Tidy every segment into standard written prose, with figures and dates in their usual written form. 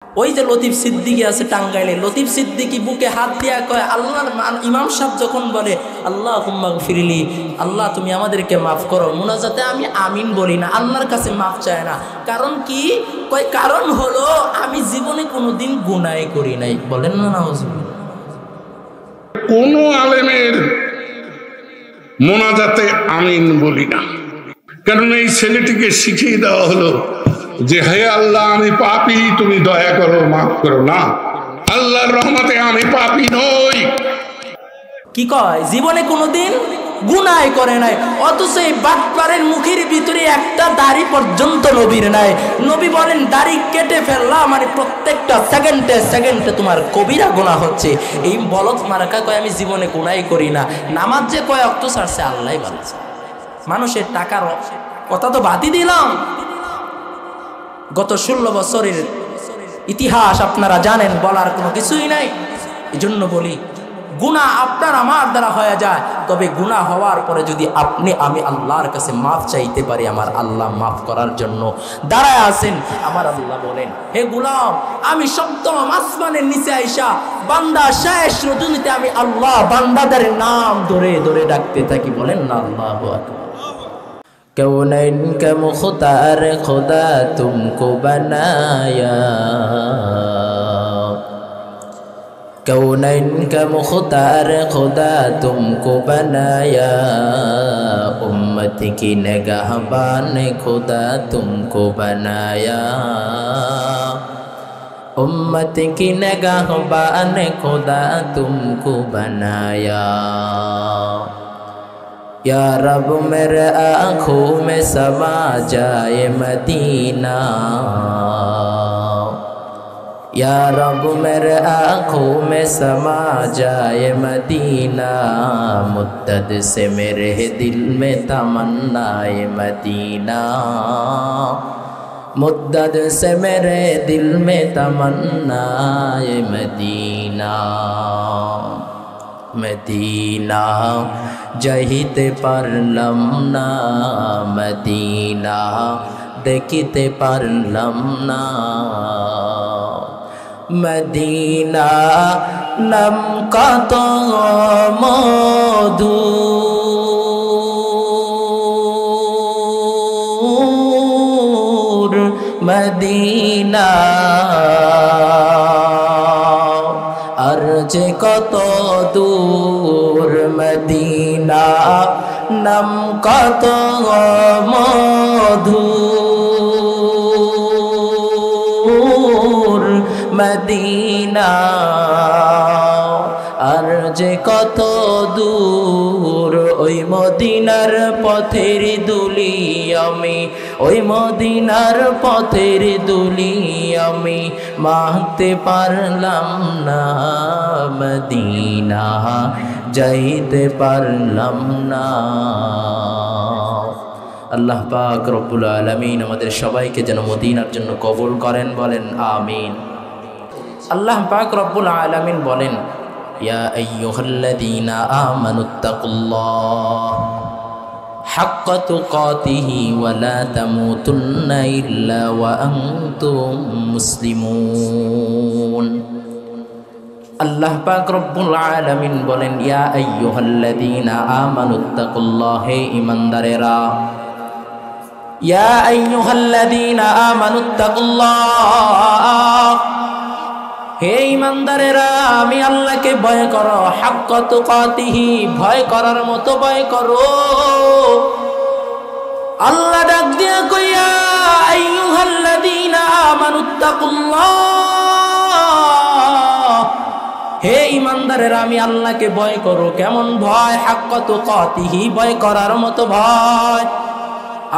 ওই যে লতিফ সিদ্দিকী আছে টাঙ্গাইলে, লতিফ সিদ্দিকী বুকে হাত দিয়া কয়, আল্লাহর ইমাম সাহেব যখন বলে আল্লাহুম্মা গফিরলি, আল্লাহ তুমি আমাদেরকে মাফ করো, মুনাজাতে আমি আমিন বলি না, আল্লাহর কাছে মাফ চায় না। কারণ কি? কয় কারণ হলো আমি জীবনে কোনোদিন গুনাহ করি নাই। বলেন না নাউজুবিল্লাহ। কোন আলেমের মোনাজাতে আমিন বলি না, কারণ এই ছেলেটিকে শিখিয়ে দেওয়া হলো যে হে আল্লাহ আমি পাপী, তুমি দয়া করো, মাফ করো। না, আল্লাহর রহমতে আমি পাপী নই। কি কয়? জীবনে কোনোদিন গুনাহ করে নাই, অথচ এই বাটপারের মুখের ভিতরে একটা দাড়ি পর্যন্ত নবীর নাই। নবী বলেন দাড়ি কেটে ফেললাম মানে প্রত্যেকটা সেকেন্ডে সেকেন্ডে তোমার কবিরা গুনাহ হচ্ছে। এই বলদ মার্কা কয় আমি জীবনে গুনাহ করি না। নামাজ যে কয় অক্ত ছাড়ছে আল্লাহই ভালো। মানুষের টাকার কথা তো বাদই দিলাম, গত 16 বছরের ইতিহাস আপনারা জানেন, বলার কোনো কিছুই নাই। এই জন্য বলি গুনাহ আপনার আমার দ্বারা হয়ে যায়, তবে গুনাহ হওয়ার পরে যদি আপনি আমি আল্লাহর কাছে মাফ চাইতে পারি, আমার আল্লাহ মাফ করার জন্য দাঁড়ায় আছেন। আমার আল্লাহ বলেন, হে গোলাম, আমি সপ্তম আসমানের নিচে আইসা বান্দা শেষ রজনীতে আমি আল্লাহ বান্দাদের নাম ধরে ধরে ডাকতে থাকি। বলেন না আল্লাহু আকবার। कौनैन का मुख्तार खुदा तुमको बनाया, कौनैन का मुख्तार खुदा तुमको बनाया, उम्मत की निगाहबान खुदा तुमको बनाया, उम्मत की निगाहबान खुदा तुमको बनाया। या रब मेरे आँखों में समा जाए मदीना, या रब मेरे आँखों में समा जाए मदीना, मुद्दत से मेरे दिल में तमन्नाए मदीना, मुद्दत से मेरे दिल में तमन्नाए मदीना। मदीना যাইতে পারলাম না, মদিনা দেখিতে পারলাম না, মদিনা নাম কত মধুর, মদিনা আর যে কত দূর, মদিনা নাম কত মধুর, মদিনা আর যে কত দূর। ওই মদিনার পথের দুলি আমি, ওই মদিনার পথের দুলি আমি মাখতে পারলাম না, মদিনা যাইতে পারলাম না। আল্লাহ পাক রব্বুল আলামিন আমাদের সবাইকে যেন মদিনার জন্য কবুল করেন। বলেন আমিন। আল্লাহ পাক রব্বুল আলামিন বলেন, ইয়া আইয়ুহাল্লাযীনা আমানুত্তাকুল্লাহ হাক্কা তুকাতিহি ওয়া লা তামুতুন্না ইল্লা ওয়া আনতুম মুসলিমুন। আল্লাহ পাক রব্বুল আলামিন বলেন, ইয়া আইয়ুহাল্লাযীনা আমানুত্তাকুল্লাহ, হে ঈমানদারেরা, ইয়া আইয়ুহাল্লাযীনা আমানুত্তাকুল্লাহ, হে ঈমানদারেরা আমি আল্লাহকে ভয় করো, হাক্কা তুকাতিহি ভয় করার মতো ভয় করো। আল্লাহ ডাক দিয়া কইয়া আইয়ুহাল্লাযীনা আমানুত্তাকুল্লাহ, হে ঈমানদারেরা আমি আল্লাহকে ভয় করো। কেমন ভয়? হাক্কা তুকাতিহি ভয় করার মতো ভয়।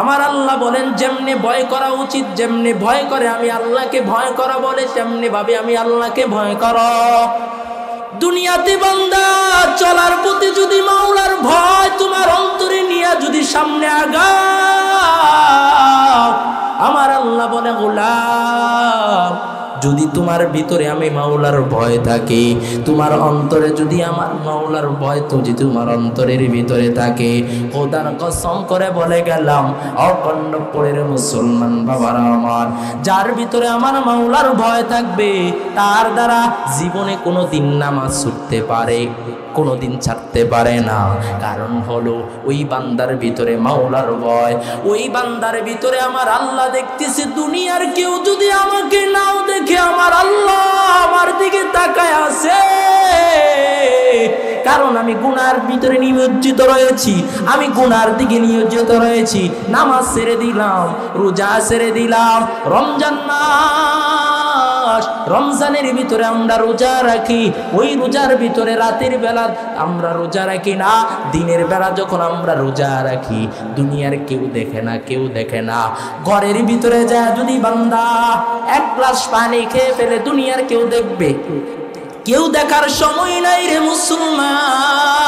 আমার আল্লাহ বলেন যেমনি ভয় করা উচিত, যেমনি ভয় করে আমি আল্লাহকে ভয় করা বলে, তেমনি ভাবে আমি আল্লাহকে ভয় করো। দুনিয়াতে বান্দা চলার প্রতি যদি মাওলার ভয় তোমার অন্তরে নিয়ে যদি সামনে আগাও, আমার আল্লাহ বলে গোলাম যদি তোমার ভিতরে আমি মাওলার ভয় থাকে, তোমার অন্তরে যদি আমার মাওলার ভয় যদি তোমার অন্তরের ভিতরে থাকে, খোদার কসম করে বলে গেলাম অখণ্ডপুরের মুসলমান বাবারা আমার, যার ভিতরে আমার মাওলার ভয় থাকবে তার দ্বারা জীবনে কোনো দিন নামাজ ছুটতে পারে, কোনোদিন ছাড়তে পারে না। কারণ হলো ওই বান্দার ভিতরে মাওলার ভয়, ওই বান্দার ভিতরে আমার আল্লাহ দেখতেছে। দুনিয়ার কেউ যদি আমাকে নাও দেখে আমার আল্লাহ আমার দিকে তাকায় আছে, কারণ আমি গুনার ভিতরে নিমজ্জিত রয়েছি, আমি গুনার দিকে নিয়োজিত রয়েছি। নামাজ ছেড়ে দিলাম, রোজা ছেড়ে দিলাম। রমজান মাস, রমজানের ভিতরে আমরা রোজা রাখি, ওই রোজার ভিতরে রাতের বেলা আমরা রোজা রাখি না, দিনের বেলা যখন আমরা রোজা রাখি দুনিয়ার কেউ দেখে না, কেউ দেখে না। ঘরের ভিতরে যায় যদি বান্দা এক গ্লাস পানি খেয়ে ফেলে দুনিয়ার কেউ দেখবে? কেউ দেখার সময় নাই রে মুসলমান।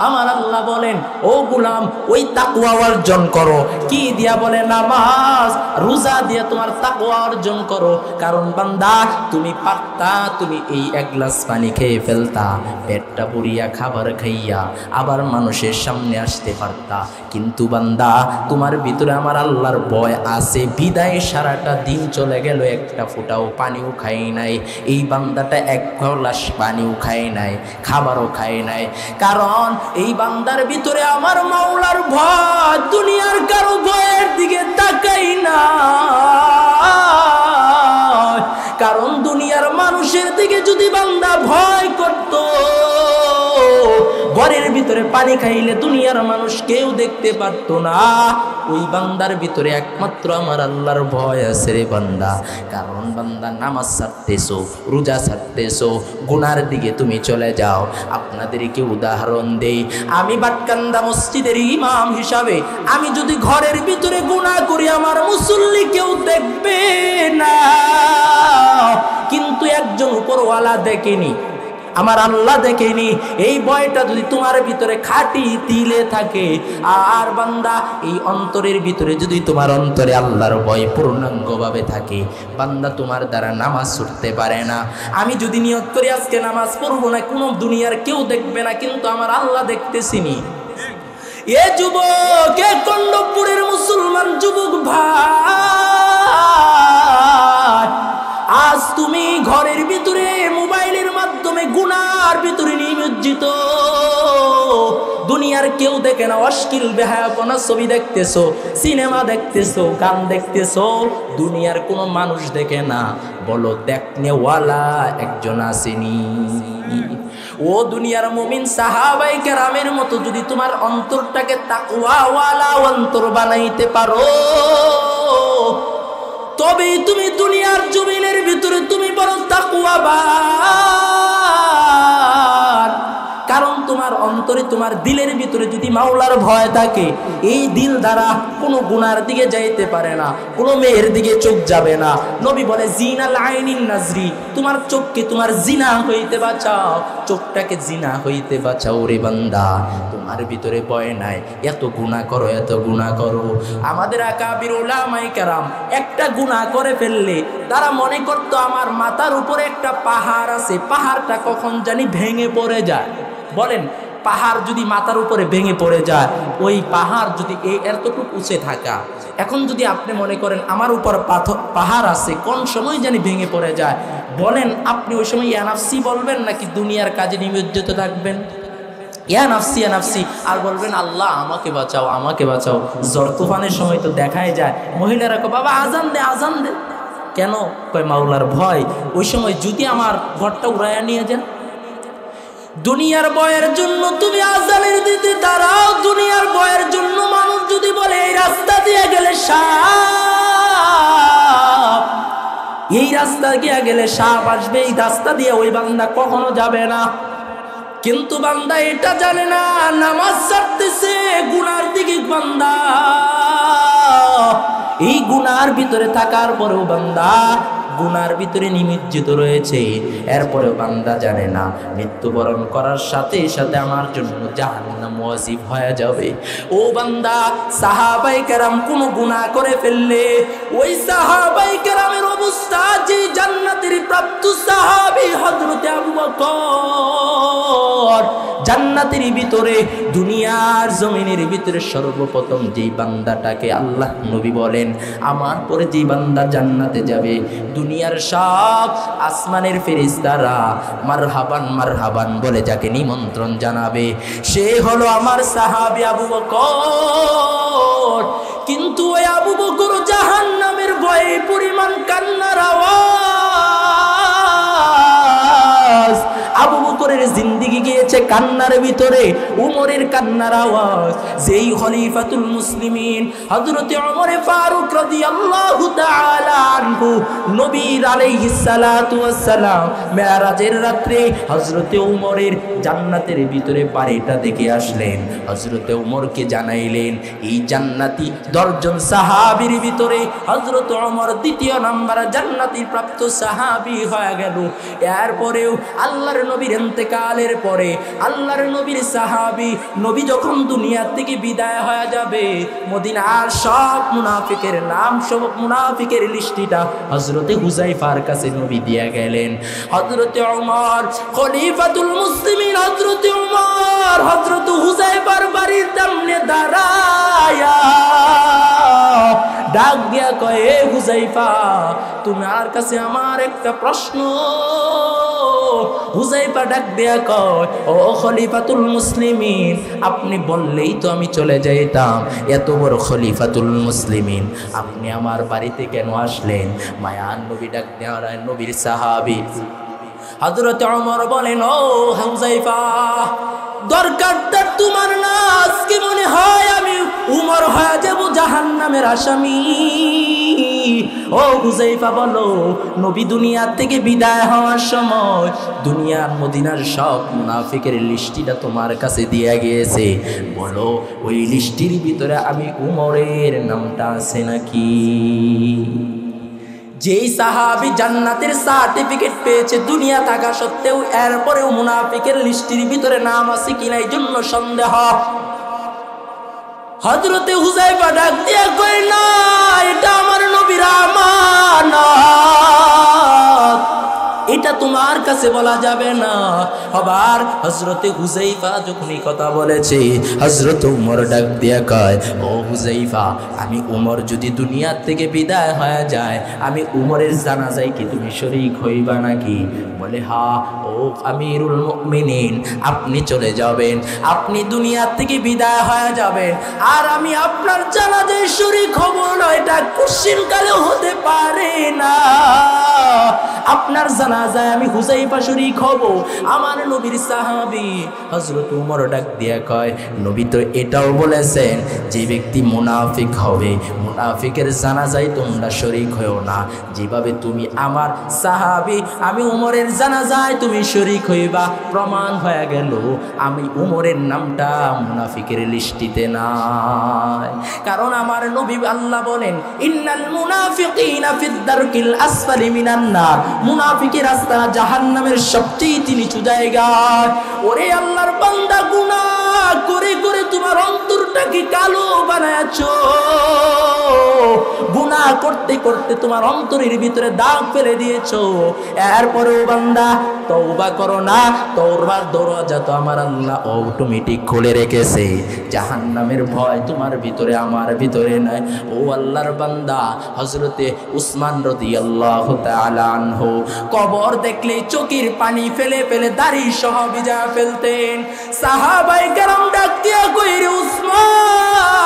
আমার আল্লাহ বলেন ও গোলাম ওই তাকওয়া অর্জন করো। কি দিয়া বলে? নামাজ রোজা দিয়ে তোমার তাকওয়া অর্জন করো। কারণ বান্দা তুমি পারতা, তুমি এই এক গ্লাস পানি খেয়ে ফেলতা, পেটটা পুরিয়া খাবার খাইয়া আবার মানুষের সামনে আসতে পারতা, কিন্তু বান্দা তোমার ভিতরে আমার আল্লাহর ভয় আছে বিদায় সারাটা দিন চলে গেল, একটা ফোঁটাও পানিও খাই নাই। এই বান্দাটা এক গ্লাস পানিও খায় নাই, খাবারও খায় নাই। কারণ এই বান্দার ভিতরে আমার মাওলার ভয়, দুনিয়ার কারো ভয়ের দিকে তাকাই না। কারণ দুনিয়ার মানুষের দিকে যদি বান্দা ভয় করত, ঘরের ভিতরে পানি খাইলে দুনিয়ার মানুষ কেউ দেখতে পারত না। ওই বান্দার ভিতরে একমাত্র আমার আল্লাহর ভয় আছে রে বান্দা। কারণ বান্দা নামাজ ছাড়তেছো, রোজা ছাড়তেছো, গুনার দিকে তুমি চলে যাও। আপনাদেরকে উদাহরণ দেই, আমি বাটকান্দা মসজিদের ইমাম হিসাবে আমি যদি ঘরের ভিতরে গুনাহ করি আমার মুসল্লি কেউ দেখবে না, কিন্তু একজন উপরওয়ালা দেখেনি, আমার আল্লাহ দেখেনি। এই ভয়টা যদি তোমার ভিতরে খাঁটি দিলে থাকে, আর বান্দা এই অন্তরের ভিতরে যদি তোমার অন্তরে আল্লাহর ভয় পূর্ণাঙ্গভাবে থাকে, বান্দা তোমার দ্বারা নামাজ ছুটতে পারে না। আমি যদি নিয়ত করি আজকে নামাজ পড়বো না, কোনো দুনিয়ার কেউ দেখবে না, কিন্তু আমার আল্লাহ দেখতেছিনি। এ যুবক, এ কণ্ডপুরের মুসলমান যুবক ভাই, আজ তুমি ঘরের ভিতরে মোবাইলের মাধ্যমে গুনার ভিতরে নিমজ্জিত, দুনিয়ার কেউ দেখে না, অশ্লীল বেহায়াপনা ছবি দেখতেছো, সিনেমা দেখতেছো, গান দেখতেছো, দুনিয়ার কোনো মানুষ দেখে না। বলো দেখনেওয়ালা একজন আসেনি? ও দুনিয়ার মুমিন সাহাবায়ে কেরামের মতো যদি তোমার অন্তরটাকে তাকওয়াওয়ালা অন্তর বানাইতে পারো, তবেই তুমি দুনিয়ার জমিনের ভিতরে তুমি বড় তাকওয়াবান। কারণ তোমার অন্তরে, তোমার দিলের ভিতরে যদি মাওলার ভয় থাকে, এই দিল দ্বারা কোনো গুনার দিকে যাইতে পারে না, কোনো মেয়ের দিকে চোখ যাবে না। নবী বলে জিনাল আইনিন নাজরি, তোমার চোখকে তোমার জিনা হইতে বাঁচাও, চোখটাকে জিনা হইতে বাঁচাও রে বান্দা। তোমার ভিতরে ভয় নাই, এত গুনাহ করো, এত গুনাহ করো। আমাদের আকাবির উলামায়ে কেরাম একটা গুনাহ করে ফেললে তারা মনে করতো আমার মাথার উপরে একটা পাহাড় আছে, পাহাড়টা কখন জানি ভেঙে পড়ে যায়। বলেন পাহাড় যদি মাথার উপরে ভেঙে পড়ে যায়, ওই পাহাড় যদি এতটুকু উঁচে থাকা, এখন যদি আপনি মনে করেন আমার উপর পাহাড় আছে, কোন সময় জানি ভেঙে পড়ে যায়, বলেন আপনি ওই সময় ইয়া নাফসি বলবেন নাকি দুনিয়ার কাজে নিমজ্জিত থাকবেন? ইয়া নাফসি, ইয়া নাফসি, আর বলবেন আল্লাহ আমাকে বাঁচাও, আমাকে বাঁচাও। ঝড় তুফানের সময় তো দেখাই যায় মহিলারা কয় বাবা আজান দে, আজান দে। কেন? কয় মাওলার ভয়। ওই সময় যদি আমার ঘরটা উড়াইয়া নিয়ে যান। দুনিয়ার ভয়ের জন্য তুমি আজানের দিতে দাঁড়াও, দুনিয়ার ভয়ের জন্য মানুষ যদি বলে এই রাস্তা দিয়ে গেলে সাপ, এই রাস্তা দিয়ে গেলে সাপ আসবে, এই রাস্তা দিয়ে ওই বান্দা কখনো যাবে না। কিন্তু বান্দা এটা জানে না, নামাজ ছাড়তেছে গুনার দিকে বান্দা, এই গুনার ভিতরে থাকার পরেও বান্দা গুনার ভিতরে নিমজ্জিত রয়েছে, এরপরেও বান্দা জানে না মৃত্যুবরণ করার সাথে সাথে আমার জন্য জাহান্নাম ওয়াজিব হয়ে যাবে। ও বান্দা, সাহাবাই কেরাম কোনো গুনাহ করে ফেললে ওই সাহাবাই কেরামের অবস্থা যে জান্নাতের প্রাপ্ত সাহাবী হযরতে আবু বকর, জান্নাতের ভিতরে দুনিয়ার জমিনের ভিতরে সর্বপ্রথম যেই বান্দাটাকে আল্লাহ নবী বলেন আমার পরে যেই বান্দা জান্নাতে যাবে, দুনিয়ার সব আসমানের ফেরেশতারা মারহাবান মারহাবান বলে যাকে নিমন্ত্রণ জানাবে, সে হলো আমার সাহাবী আবু বকর। কিন্তু ওই আবু বকর জাহান্নামের ভয়ে পরিমাণ কান্নার আওয়াজ, আবু বকরের জিন্দেগি গিয়েছে কান্নার ভিতরে, উমরের কান্নার আওয়াজ। যেই খলিফাতুল মুসলিমিন হযরতে ওমর ফারুক রাদিয়াল্লাহু তাআলা আনহু নবীর আলাইহিস সালাতু ওয়াস সালাম মেরাজের রাত্রে হযরতে ওমরের জান্নাতের ভিতরে বাড়িটা দেখে আসলেন, হযরতে ওমরকে জানাইলেন এই জান্নাতি 10 জন সাহাবীর ভিতরে হযরত ওমর দ্বিতীয় নাম্বার জান্নাতি প্রাপ্ত সাহাবী হয়ে গেল। এরপরেও আল্লাহর নবীর ইন্তেকালের পরে আল্লাহর নবীর সাহাবী নবী যখন দুনিয়া থেকে বিদায় হয়ে যাবে, মদিনার সব মুনাফিকের নাম, সব মুনাফিকের লিস্টিটা হযরতে হুযায়ফার কাছে নবী দিয়ে গেলেন। হযরতে ওমর খলিফাতুল মুসলিমিন, হযরতে ওমর হযরতে হুযায়ফার বাড়ির সামনে দাঁড়ায়া ডাক দিয়া কয়, এ হুযায়ফা, তোমার কাছে আমার একটা প্রশ্ন। হুযায়ফা ডাক দিয়া কয়, ও খলিফাতুল মুসলিমিন, আপনি বললেই তো আমি চলে যাইতাম, এত বড় খলিফাতুল মুসলিমিন আপনি আমার বাড়িতে কেন আসলেন? মায়ান নবী ডাক দেয়া নবীর সাহাবী হযরত ওমর বলেন, ও হুযায়ফা, দরকারটা তোমার না, আজকে মনে হয় আমি উমর হয়ে যাব জাহান্নামের আসামি। ও হুযায়ফা বলো, নবী দুনিয়া থেকে বিদায় হওয়ার সময় দুনিয়ার মদিনার সব মুনাফিকের লিস্টিটা তোমার কাছে দিয়ে গিয়েছে, বলো ওই লিস্টির ভিতরে আমি উমরের নামটা আছে নাকি? যেই সাহাবী জান্নাতের সার্টিফিকেট পেয়েছে দুনিয়া থাকা সত্ত্বেও, এরপরেও মুনাফিকের লিস্টির ভিতরে নাম আছে কিনা এই জন্য সন্দেহ। হযরতে হুযায়ফা ডাক দিয়া কয়, না, এটা আমার নবীর আমানত, এটা তোমার কাছে বলা যাবে না। আবার হযরতে হুযায়ফা যখন এই কথা বলেছে, হযরত উমর ডাক দিয়া কয়, ও হুযায়ফা, আমি উমর যদি দুনিয়া থেকে বিদায় হয়ে যায়, আমি উমরের জানাজায় কি তুমি শরীক হইবা নাকি? বলে, হ্যাঁ ও আমিরুল মুমিনিন, আপনি চলে যাবেন, আপনি দুনিয়া থেকে বিদায় হয়ে যাবেন, আর আমি আপনার জানাজায় শরীক হব না, এটা কোশ্চিনকালেও হতে পারে না। আপনার জানাজায় আমি হুযায়ফা শরীক হব। আমার নবীর সাহাবী হযরত উমর ডাক দিয়া কয়, নবী তো এটাও বলেছেন যে ব্যক্তি মুনাফিক হবে, মুনাফিকের জানাজায় তোমরা শরীক হও না। যেভাবে তুমি আমার সাহাবী, আমি উমরের জানাজায় তুমি শরীক হইবা, প্রমাণ হয়ে গেল আমি উমরের নামটা মুনাফিকের লিস্টিতে নাই। কারণ আমার নবী আল্লাহ বলেন, ইন্নাল মুনাফিকিনা ফিদ দারকিল আসফালি মিনান নার, মুনাফিকের রাস্তা জাহান্নামের সবচেয়ে নিচু জায়গা। ওরে আল্লাহর বান্দা, গুনাহ করে করে তোমার অন্তরটাকে কালো বানায়াছো, গুনাহ করতে করতে তোমার অন্তরের ভিতরে দাগ ফেলে দিয়েছো। এরপরেও বান্দা তওবা করো না, তওবার দরজা তো আমার আল্লাহ অটোমেটিক খুলে রেখেছে। জাহান্নামের ভয় তোমার ভিতরে আমার ভিতরে নাই। ও আল্লাহর বান্দা, হযরতে উসমান রাদিয়াল্লাহু তাআলা আনহু কবর দেখলে চোখের পানি ফেলে ফেলে দাড়ি সহ ভিজা ফেলতেন। সাহাবায়ে কেরাম ডাক দিয়া কইরে, উসমান,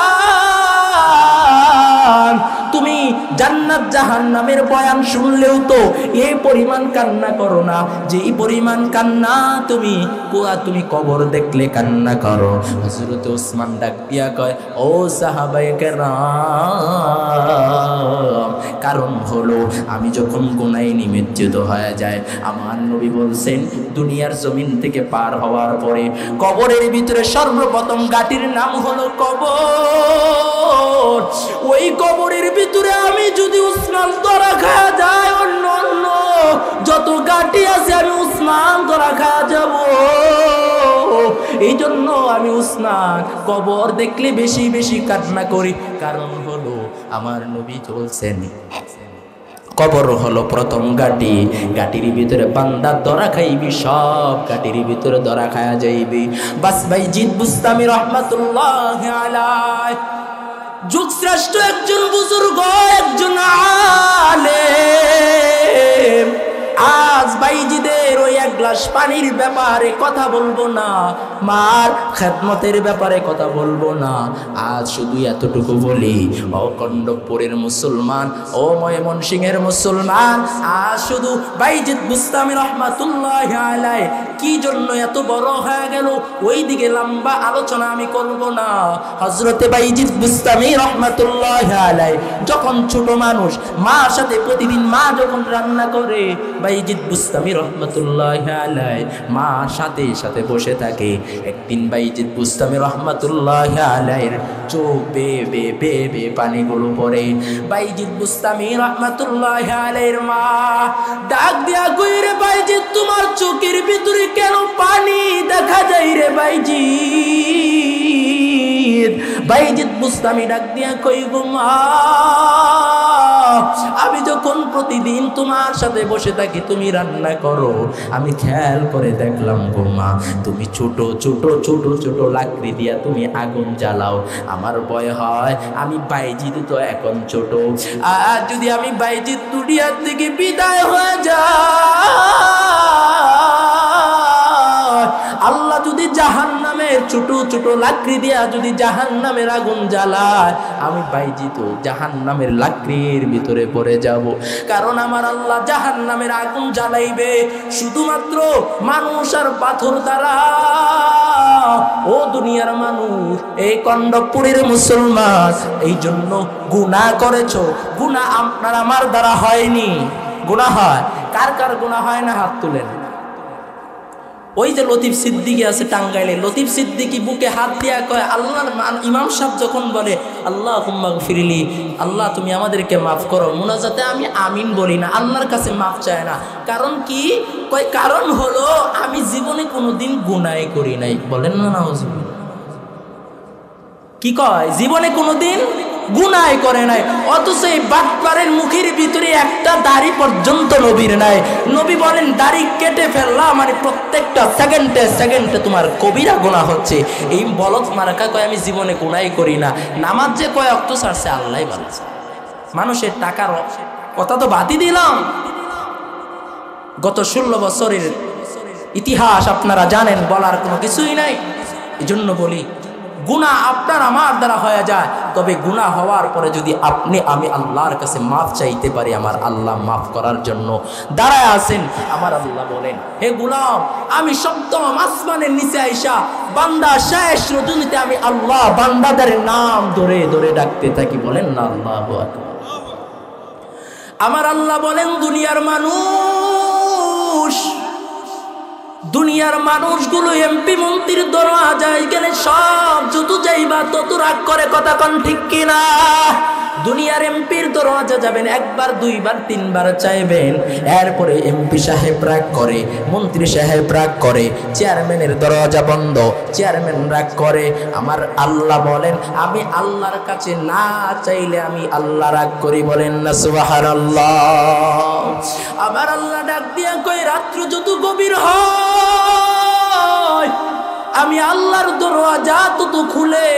তুমি জান্নাত জাহান্নামের বয়ান শুনলেও তো এই পরিমাণ কান্না করো না, যে এই পরিমাণ কান্না তুমি কবর দেখলে কান্না করো। হযরত ওসমান ডাক দিয়া কয়, ও সাহাবায়ে কেরাম, কারণ হলো আমি যখন গুনাহে নিমজ্জিত হয়ে যায়, আমার নবী বলছেন দুনিয়ার জমিন থেকে পার হওয়ার পরে কবরের ভিতরে সর্বপ্রথম ঘাটির নাম হলো কবর। ওই কবরের ভিতরে আমি যদি উসমান ধরা খাওয়া যায়, অন্য অন্য যত গাটি আছে আমি উসমান ধরা খাওয়া যাব। এই জন্য আমি উসমান কবর দেখলে বেশি বেশি কান্না করি। কারণ হলো আমার নবী বলছেন কবর হলো প্রথম গাটি, গাটির ভিতরে বান্দা ধরা খাইবি, সব গাটির ভিতরে ধরা খায়া যাইবি। বাস বাইজিদ বুস্তামি রহমাতুল্লাহি আলাইহি যুগশ্রেষ্ঠ একজন বুজুর্গ, একজন আলেম। আজ বাইজিদের ওই এক গ্লাস পানির ব্যাপারে কথা বলবো না, মার খেদমতের ব্যাপারে কথা বলবো না। আজ শুধু এতটুকু বলি, ও কন্ডকপুরের মুসলমান, ও ময়মনসিংহের মুসলমান, আজ শুধু বাইজিদ বুস্তামি রহমাতুল্লাহি আলাইহি কি জন্য এত বড় হয়ে গেল ওই দিকে লম্বা আলোচনা আমি করব না। হযরতে বাইজিদ বুস্তামি রহমাতুল্লাহি আলাইহি যখন ছোট মানুষ, মার সাথে প্রতিদিন মা যখন রান্না করে, বাইজিদ বুস্তামি রহমাতুল্লাহি আলাইহি মা সাথে সাথে বসে থাকে। একদিন বাইজিদ বুস্তামি রহমাতুল্লাহি আলাইহির চোখ বেয়ে বেয়ে বেয়ে বেয়ে পানিগুলো পড়ে। বাইজিদ বুস্তামি রহমাতুল্লাহি আলাইহির মা ডাক দিয়া কই, রে বাইজিদ, তোমার চোখের ভিতরে কেন পানি দেখা যায় রে বাইজিদ? বাইজিদ বুস্তামি ডাক দিয়া কই, গো মা, আমি যখন প্রতিদিন তোমার সাথে বসে থাকি, তুমি রান্না করো, আমি খেয়াল করে দেখলাম গো মা, তুমি ছোট ছোট ছোট ছোট লাকড়ি দিয়া তুমি আগুন জ্বালাও। আমার ভয় হয় আমি বাইজিদ তো এখন ছোট, আর যদি আমি বাইজিদ দুনিয়ার থেকে বিদায় হয়ে যায়, আল্লাহ যদি জাহান্নামের ছোট ছোট লাকড়ি দিয়া যদি জাহান্নামের আগুন জ্বালায়, আমি বাইজিদ জাহান্নামের লাকড়ির ভিতরে পড়ে যাব। কারণ আমার আল্লাহ জাহান্নামের আগুন জ্বালাইবে শুধুমাত্র মানুষ আর পাথর দ্বারা। ও দুনিয়ার মানুষ, এই কন্ডকপুরের মুসলমান, এই জন্য গুনাহ করেছো। গুনাহ আপনার আমার দ্বারা হয়নি। গুনাহ হয় কার কার? গুনাহ হয় না? হাত তুলেন। ওই যে লতিফ সিদ্দিকী আছে টাঙ্গাইলে, লতিফ সিদ্দিকী বুকে হাত দিয়া কয়, আল্লাহর ইমাম সাহেব যখন বলে আল্লাহুম্মা গফিরলি, আল্লাহ তুমি আমাদেরকে মাফ করো, মুনাজাতে আমি আমিন বলি না, আল্লাহর কাছে মাফ চায় না। কারণ কি? কয় কারণ হলো আমি জীবনে কোনোদিন গুনাহ করি নাই। বলেন না নাউজুবিল্লাহ। কি কয়? জীবনে কোনোদিন গুনাহ করে নাই। অথচ এই বাটপারের মুখের ভিতরে একটা দাড়ি পর্যন্ত নবীর নাই। নবী বলেন দাড়ি কেটে ফেললাম মানে প্রত্যেকটা সেকেন্ডে সেকেন্ডে তোমার কবিরা গুনাহ হচ্ছে। এই বলদ মার্কা কয় আমি জীবনে গুনাহ করি না। নামাজ যে কয় অক্ত ছাড়ছে আল্লাহই ভালো। মানুষের টাকার কথা তো বাদই দিলাম। গত 16 বছরের ইতিহাস আপনারা জানেন, বলার কোনো কিছুই নাই। এই জন্য বলি, গুনাহ আপনার আমার দ্বারা হয়ে যায়, তবে গুনাহ হওয়ার পরে যদি আপনি আমি আল্লাহর কাছে মাফ চাইতে পারি, আমার আল্লাহ মাফ করার জন্য দাঁড়ায় আছেন। আমার আল্লাহ বলেন, হে গোলাম, আমি সপ্তম আসমানের নিচে আইসা বান্দা শেষ রজনীতে আমি আল্লাহ বান্দাদের নাম ধরে ধরে ডাকতে থাকি। বলেন না আল্লাহু আকবার। আমার আল্লাহ বলেন, দুনিয়ার মানুষগুলো এমপি মন্ত্রীর দরওয়াজায় গেলে সব যত যাইবা তত রাগ করে। কথা কোন ঠিক কিনা? দুনিয়ার এমপির দরওয়াজা যাবেন একবার, দুইবার, তিনবার চাইবেন, এরপরে এমপি সাহেব রাগ করে, মন্ত্রী সাহেব রাগ করে, চেয়ারম্যানের দরওয়াজা বন্ধ, চেয়ারম্যান রাগ করে। আমার আল্লাহ বলেন, আমি আল্লাহর কাছে না চাইলে আমি আল্লাহ রাগ করি। বলেন না সুবহানাল্লাহ। আমার আল্লাহ ডাক দিয়া কই, রাত্র যত গভীর হয় আমি আল্লাহর দরওয়াজা তত খুলে,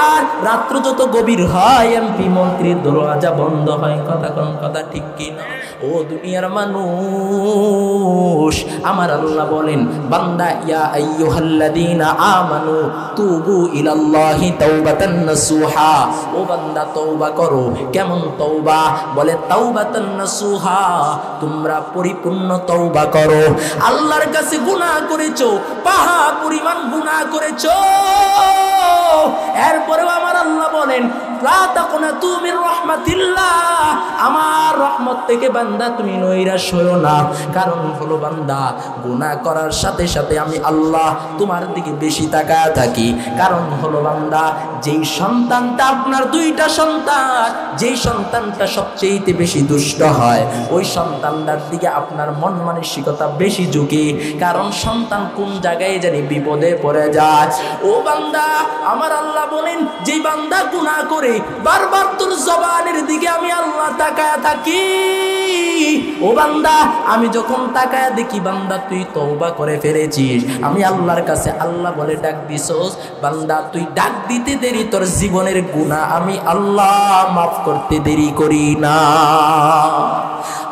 আর রাত্র যত গভীর হয় এমপি মন্ত্রীর দরওয়াজা বন্ধ হয়। কথা কোন কথা ঠিক কিনা? ও দুনিয়ার মানুষ, আমার আল্লাহ বলেন, বান্দা ইয়া আইয়ুহাল্লাযীনা আমানু তুবু ইলাল্লাহি তাওবাতান নাসুহা। ও বান্দা তওবা করো। কেমন তওবা? বলে তাওবাতান নাসুহা, তোমরা পরিপূর্ণ তওবা করো। আল্লাহর কাছে গুনাহ করেছো, পাহাড় পরিমাণ গুনাহ করেছো, এরপরেও আমার আল্লাহ বলেন লা তাকুনাতু মির রাহমাতিল্লাহ, আমার রহমত থেকে বান্দা তুমি নৈরাশ হয়ো না। কারণ হলো বান্দা, গুনাহ করার সাথে সাথে আমি আল্লাহ তোমার দিকে বেশি তাকায় থাকি। কারণ হলো বান্দা, যেই সন্তানটা আপনার দুইটা সন্তান, যেই সন্তানটা সবচেয়ে বেশি দুষ্ট হয়, ওই সন্তানটার দিকে আপনার মন মানসিকতা বেশি ঝুঁকে। কারণ সন্তান কোন জায়গায় জানি বিপদে পড়ে যায়। ও বান্দা, আমার আল্লাহ বলেন, যে বান্দা গুনাহ করে বারবার তোর জবানের দিকে আমি আল্লাহ তাকায় থাকি, ও বান্দা আমি যখন তাকায় দেখি বান্দা তুই তওবা করে ফেলেছিস, আমি আল্লাহর কাছে আল্লাহ বলে ডাক দিছস, বান্দা তুই ডাক দিতে দেরি, তোর জীবনের গুনাহ আমি আল্লাহ মাফ করতে দেরি করি না।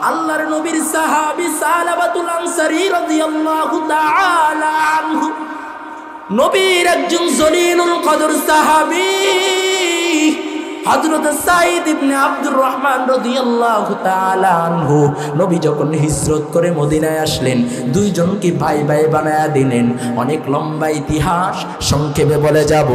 আল্লাহর নবীর সাহাবী সালাবাতুল আনসারী রাদিয়াল্লাহু তাআলা আনহু, নবীর একজন জলিলুল কদর সাহাবী হযরত সাঈদ ইবনে আব্দুর রহমান রাদিয়াল্লাহু তাআলা আনহু, নবী যখন হিজরত করে মদিনায় আসলেন, দুইজনকে ভাই ভাই বানায়া দিলেন। অনেক লম্বা ইতিহাস, সংক্ষেপে বলে যাব।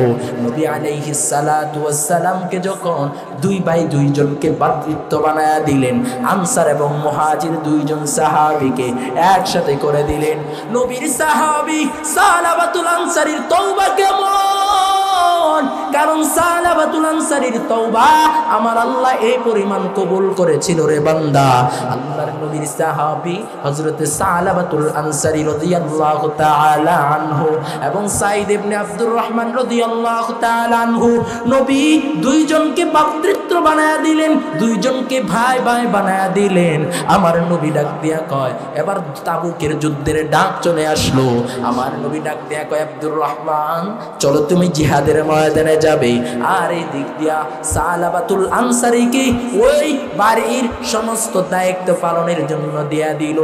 নবী আলাইহিস সালাতু ওয়াস সালামকে যখন দুই ভাই দুইজনকে ভ্রাতৃত্ব বানায়া দিলেন, আনসার এবং মুহাজির দুইজন সাহাবীকে একসাথে করে দিলেন। নবীর সাহাবী সালাবাতুল আনসারীর তওবা কেমন! কারণ সালাবাতুল আনসারীর তওবা আমার আল্লাহ এই পরিমাণ কবুল করেছিল রে বান্দা। আল্লাহর নবীর সাহাবী হযরত সালাবাতুল আনসারী রাদিয়াল্লাহু তাআলা আনহু এবং সাঈদ ইবনে আব্দুর রহমান রাদিয়াল্লাহু তাআলা আনহু, নবী দুইজনকে ভ্রাতৃত্ব বানায়া দিলেন, দুইজনকে ভাই ভাই বানায়া দিলেন। আমার নবী ডাক দিয়া কয়, এবার তাবুকের যুদ্ধের ডাক চলে আসলো। আমার নবী ডাক দিয়া কয়, আব্দুর রহমান চলো তুমি জিহাদের ময়দানে যাবে। আর এই দিক দিয়া সালাবাতুল আনসারীকে ওই বাড়ির সমস্ত দায়িত্ব পালনের জন্য দেয়া দিল।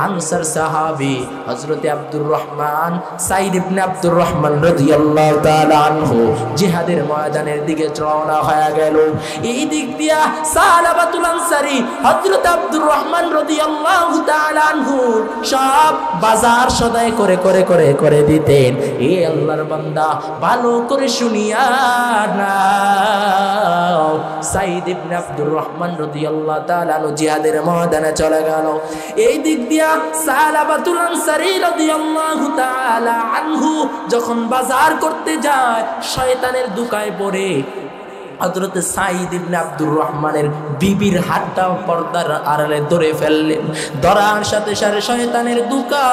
আনসার সাহাবী হযরত আব্দুর রহমান সাঈদ ইবনে আব্দুর রহমান রাদিয়াল্লাহু তাআলা আনহু জিহাদের ময়দানের দিকে রওনা হয়ে গেল। এই দিক দিয়া সালাবাতুল আনসারী হযরত আব্দুর রহমান রাদিয়াল্লাহু তাআলা আনহু সব বাজার সদাই করে করে করে করে দিতেন। এই আল্লাহর বান্দা ভালো করে শুনিয়া নাও, সাঈদ ইবনে আব্দুর রহমান রাদিয়াল্লাহু তাআলা আনহু জিহাদের ময়দানে চলে গেল। এই দিক দিয়া সালাবাতুল আনসারী রাদিয়াল্লাহু তাআলা আনহু যখন বাজার করতে যায়, শয়তানের দুকায় পড়ে হযরত সাঈদ ইবনে আব্দুর রহমানের বিবির হাতটা পর্দার আড়ালে ধরে ফেললেন। ধরার সাথে সাথে শয়তানের দুকার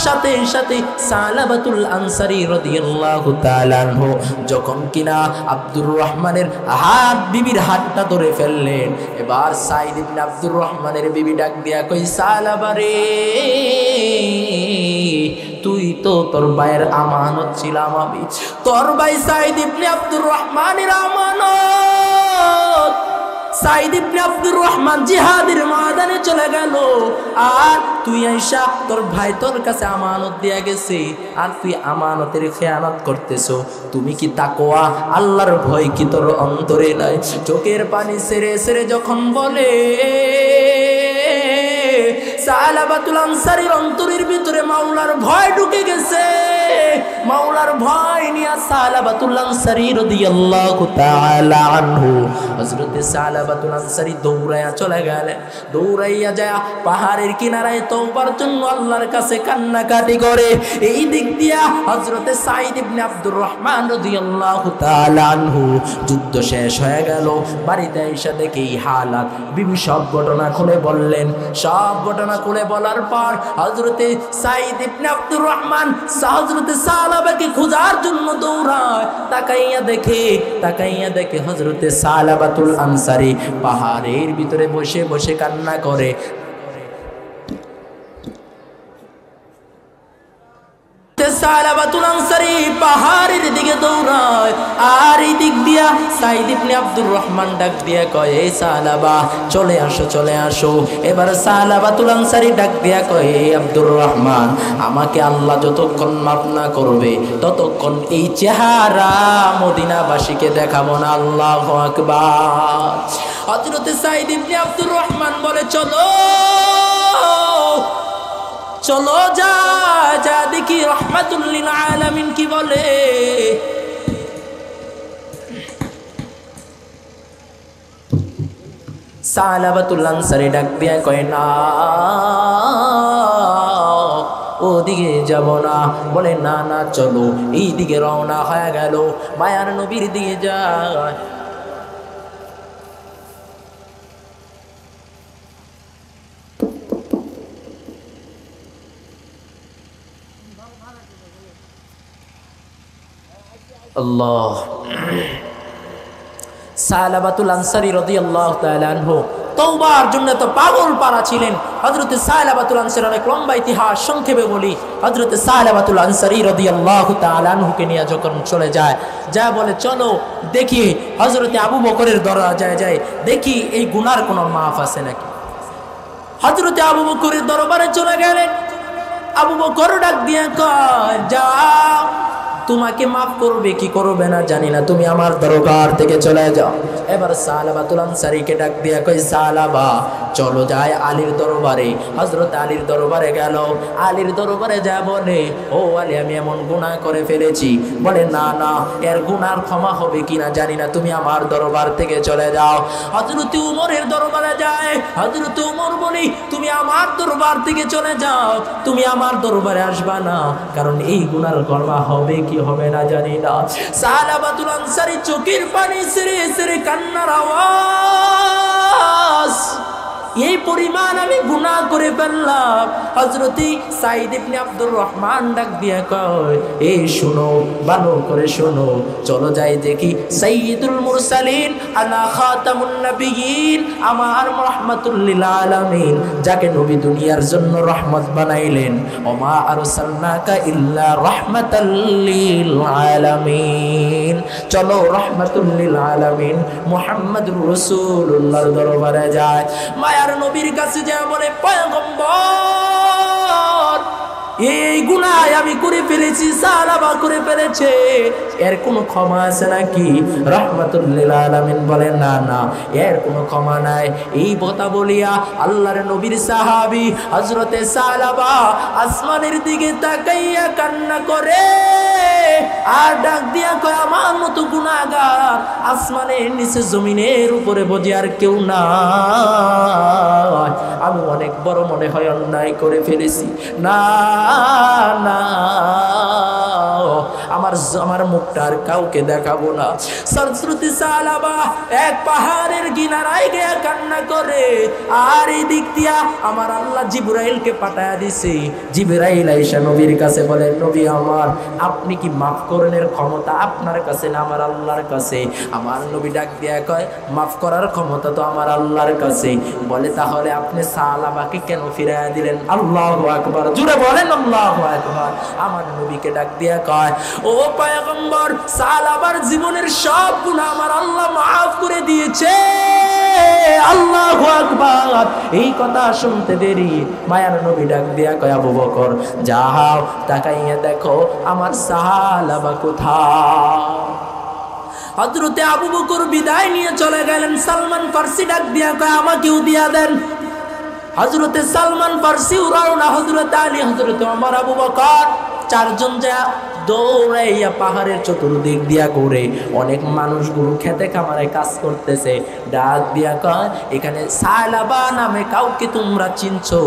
সাথে সাথে সালাবাতুল আনসারী রাদিয়াল্লাহু তাআলা আনহু যখন কিনা আব্দুর রহমানের বিবির হাতটা ধরে ফেললেন, এবার সাঈদ ইবনে আব্দুর রহমানের বিবি ডাক দিয়া কই, সালাবা রে, তুই তো তোর ভাইয়ের আমানত ছিলাম, আমি তোর ভাই সাঈদ ইবনে আব্দুর রহমানের আমানত। সাঈদ ইবনে আব্দুর রহমান জিহাদের ময়দানে চলে গেল, আর তুই আইসা তোর ভাই তোর কাছে আমানত দিয়া গেছে, আর তুই আমানতের খেয়ানত করতেছো। তুমি কি তাকওয়া আল্লাহর ভয় কি তোর অন্তরে নাই? চোখের পানি সেরে সেরে যখন বলে, সালাবাতুল আনসারীর অন্তরের ভিতরে মাওলার ভয় ঢুকে গেছে। মাওলার ভয় নিয়ে সালাবাতুল আনসারী রাদিয়াল্লাহু তাআলা আনহু হযরত সালাবাতুল আনসারী দৌড়ায়া চলে গেলেন। দৌড়াইয়া যায় পাহাড়ের কিনারায় তওবার জন্য আল্লাহর কাছে কান্নাকাটি করে। এই দিক দিয়া হযরত সাঈদ ইবনে আব্দুর রহমান রাদিয়াল্লাহু তাআলা আনহু যুদ্ধ শেষ হয়ে গেল। বাড়িতে এসে দেখে এই হালাত, বিবি সব ঘটনা খুলে বললেন। সব ঘটনা খুলে বলার পর হযরতে সাঈদ ইবনে আব্দুর রহমান হযরতে সালাবাকে খোঁজার জন্য দৌড়ায়। তাকাইয়া দেখে হযরতে সালাবাতুল আনসারী পাহাড়ের ভিতরে বসে বসে কান্না করে। সালাবাতুল আনসারী পাহাড়ের দিকে দৌড়ায়, আর এই দিক দিয়া সাঈদ ইবনে আব্দুর রহমান ডাক দিয়া কয়, এই সালাবা চলে আসো চলে আসো। এবার সালাবাতুল আনসারী ডাক দিয়া কয়, এই আব্দুর রহমান, আমাকে আল্লাহ যতক্ষণ মাফ না করবে ততক্ষণ এই চেহারা মদিনাবাসীকে দেখাবো না। আল্লাহু আকবার। হযরত সাঈদ ইবনে আব্দুর রহমান বলে, চলো চলো যা যা দেখি রহমাতুল লিল আলামিন কি বলে। সালাবাতুল আনসারী ডাক দিয়া কয় না, ওদিকে যাব না। বলে না না চলো, এই দিকে রওনা হয়ে গেল, মায়ার নবীর দিকে যায়। আল্লাহ। সালাবাতুল আনসারী রাদিয়াল্লাহু তাআলা আনহু তওবার জন্য তো পাগল পারা ছিলেন। হযরত সালাবাতুল আনসারী অনেক লম্বা ইতিহাস, সংক্ষেপে বলি। হযরত সালাবাতুল আনসারী রাদিয়াল্লাহু তাআলা আনহুকে নিয়ে যখন চলে যায়, যা বলে চলো দেখি হযরত আবু বকরের দরজায় যায়, দেখি এই গুনার কোনো মাফ আছে নাকি। হযরত আবু বকরের দরবারে চলে গেলেন। আবু বকর ডাক দিয়ে কয়, যাও, তোমাকে মাফ করবে কি করবে না জানি না, তুমি আমার দরবার থেকে চলে যাও। এবার সালাবাতুল আনসারীকে ডাক দিয়া কই, সালাবা চলো যাই আলীর দরবারে। হযরত আলীর দরবারে গেল। আলীর দরবারে যা বলে, ও আলী আমি এমন গুনাহ করে ফেলেছি। বলে না না, এর গুনার ক্ষমা হবে কিনা জানি না, তুমি আমার দরবার থেকে চলে যাও। হযরত উমরের দরবারে যায়। হযরত উমর বলি, তুমি আমার দরবার থেকে চলে যাও, তুমি আমার দরবারে আসবা না, কারণ এই গুনার ক্ষমা হবে কি হবে না জানি না। সালাবাতুল আনসারী চোখের পানি ছেড়ে ছেড়ে কান্নার আওয়াজ, এই পরিমাণ আমি গুনাহ করে ফেললাম। হযরত সাঈদ ইবনে আব্দুর রহমান ডাক দিয়া কয়, এই শোনো, ভালো করে শোনো, চলো যাই দেখি সাইয়্যিদুল মুরসালিন আলা খাতামুন নবিয়্যিন, আমার রাহমাতুল লিল আলামিন, যাকে নবী দুনিয়ার জন্য রহমত বানাইলেন, ওমা আরসালনাকা ইল্লা রাহমাতাল লিল আলামিন। চলো রাহমাতুল লিল আলামিন মুহাম্মদুর রাসূলুল্লাহর দরবারে যায়। মায়ার নবীর কাছে যা বলে, পয়গম্বর এই গুনাহ আমি করে ফেলেছি, সালাবা করে ফেলেছে, এর কোনো ক্ষমা আছে নাকি? রাহমাতুল লিল আলামিন বলে, না না, এর কোনো ক্ষমা নাই। এই কথা বলিয়া আল্লাহর নবীর সাহাবী হযরতে সালাবা আসমানের দিকে তাকাইয়া কান্না করে আর ডাক দিয়া কয়, আমার মতো গুনাহগার আসমানের নিচে জমিনের উপরে বোঝে আর কেউ না, আমি অনেক বড় মনে হয় অন্যায় করে ফেলেছি। না না, আমার মুখটা আর কাউকে দেখাবো না। হযরত সালাবা এক পাহাড়ের কিনারায় গিয়ে কান্না করে, আর এই দিক দিয়া আমার আল্লাহ জিবরাইলকে পাঠায়া দিছে। জিবরাইল আইসা নবীর কাছে বলে, নবী আমার, আপনি কি মাফ করণের ক্ষমতা আপনার কাছে না আমার আল্লাহর কাছে? আমার নবী ডাক দিয়া কয়, মাফ করার ক্ষমতা তো আমার আল্লাহর কাছে। বলে, তাহলে আপনি সালাবাকে কেন ফিরাইয়া দিলেন? আল্লাহু আকবার, জোরে বলেন আল্লাহু আকবার। আমার নবীকে ডাক দিয়া কয়, ও পয়গম্বর, সালাবার জীবনের সব গুনাহ আমার আল্লাহ মাফ করে দিয়েছে। আল্লাহু আকবার। এই কথা শুনতে দেরি মায়ার নবী ডাক দিয়া কয়, আবু বকর যাও, তাকাইয়া দেখো আমার সালাবা কোথায়। হযরতে আবু বকর বিদায় নিয়ে চলে গেলেন। সালমান ফারসি ডাক দিয়া কয়, আমাকেও দিয়া দেন। হযরতে সালমান ফারসি রওনা, হযরত আলী, হযরত ওমর, আবু বকর চারজন যা দৌড়াইয়া পাহাড়ের চতুর্দিক দিয়া ঘুরে। অনেক মানুষগুলো খেতে খামারে কাজ করতেছে। ডাক দিয়া কয়, এখানে সালাবা নামে কাউকে তোমরা চিনছো?